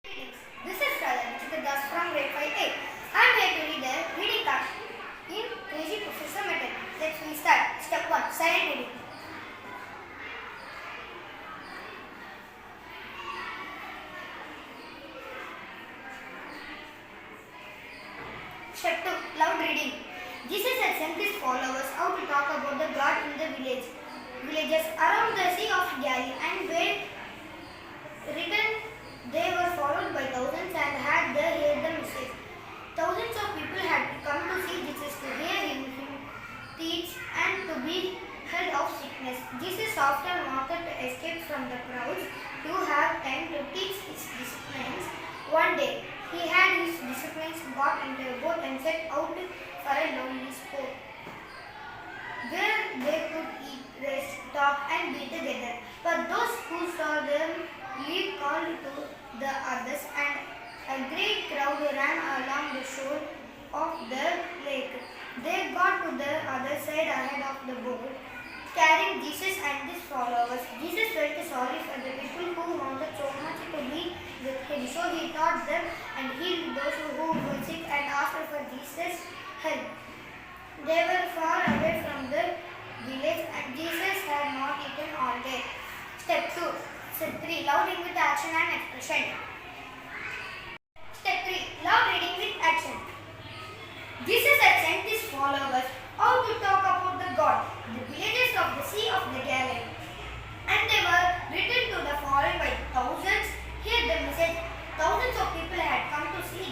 This is Raja Thikshithar Dass from grade 5A. I am here to read the reading card in Crazy Professor method. Let's start. Step 1. Silent reading. Step 2. Loud reading. Jesus had sent his followers out to talk about the God in the villages around the Sea of Galilee, and when written they were followed by thousands and had heard the message. Thousands of people had come to see Jesus, to hear him teach and to be healed of sickness. Jesus often wanted to escape from the crowds to have time to teach his disciples. One day, he had his disciples got into a boat and set out for a lonely spot where they could eat, rest, talk and be together. But those who saw them leave called to the others, and a great crowd ran along the shore of the lake. They got to the other side ahead of the boat, carrying Jesus and his followers. Jesus felt sorry for the people who wanted so much to be with him, so he taught them and healed those who were sick and asked for Jesus' help. They were far away from the village and Jesus had not eaten all day. Step 2. Step 3. Loud reading with action and expression. Step 3. Loud reading with action. Jesus had sent his followers out to talk about the God, the villages of the Sea of the Galilee, and they were written to the following by thousands. Here the message: thousands of people had come to see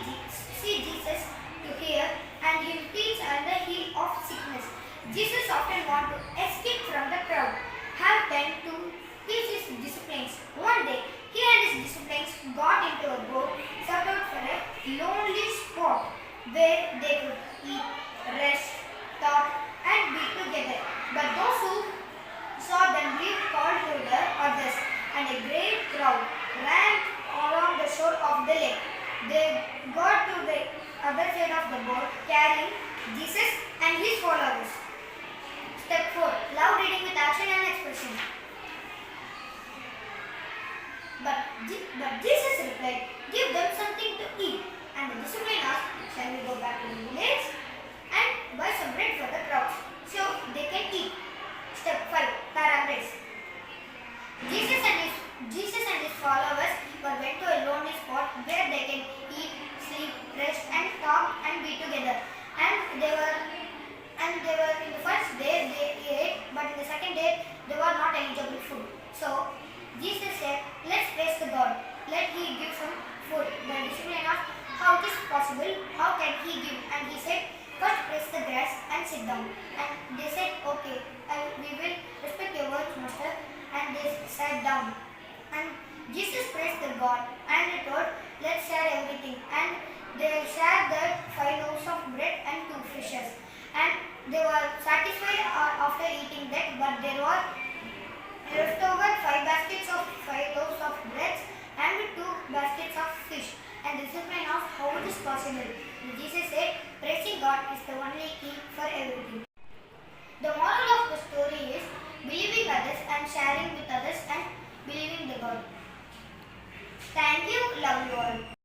Jesus, to hear and him teach and heal of sickness. Jesus often wanted to escape from the crowd, have time to teach his disciples. One day, he and his disciples got into a boat, set out for a lonely spot where they could eat, rest, talk and be together. But those who saw them leave called to the others, and a great crowd ran along the shore of the lake. They got to the other side of the boat, carrying Jesus and his followers. Step 4. Loud reading with action and expression. But Jesus replied, "Give them something to eat." And the discipline asked, "Shall we go back to the village and buy some bread for the crowds so they can eat?" Step 5. Paraphrase. Jesus and his followers went to a lonely spot where they can eat, sleep, rest and talk and be together. And they were in the first day they ate, but in the second day they were not eligible food. So Jesus said, "Let's praise the God. Let He give some food." The discipline asked, "How it is possible? How can He give?" And He said, "First press the grass and sit down." And they said, "Okay, we will respect your words, Master." And they sat down. And Jesus praised the God and they told, "Let's share everything." And they shared the 5 loaves of bread and 2 fishes. And they were satisfied after eating that, but there were left over 5 baskets of 5 loaves of bread and 2 baskets of fish. And the discipline asked how it is possible. And Jesus said, "Praising God is the only key for everything." The moral of the story is believing others and sharing with others and believing the God. Thank you. Love you all.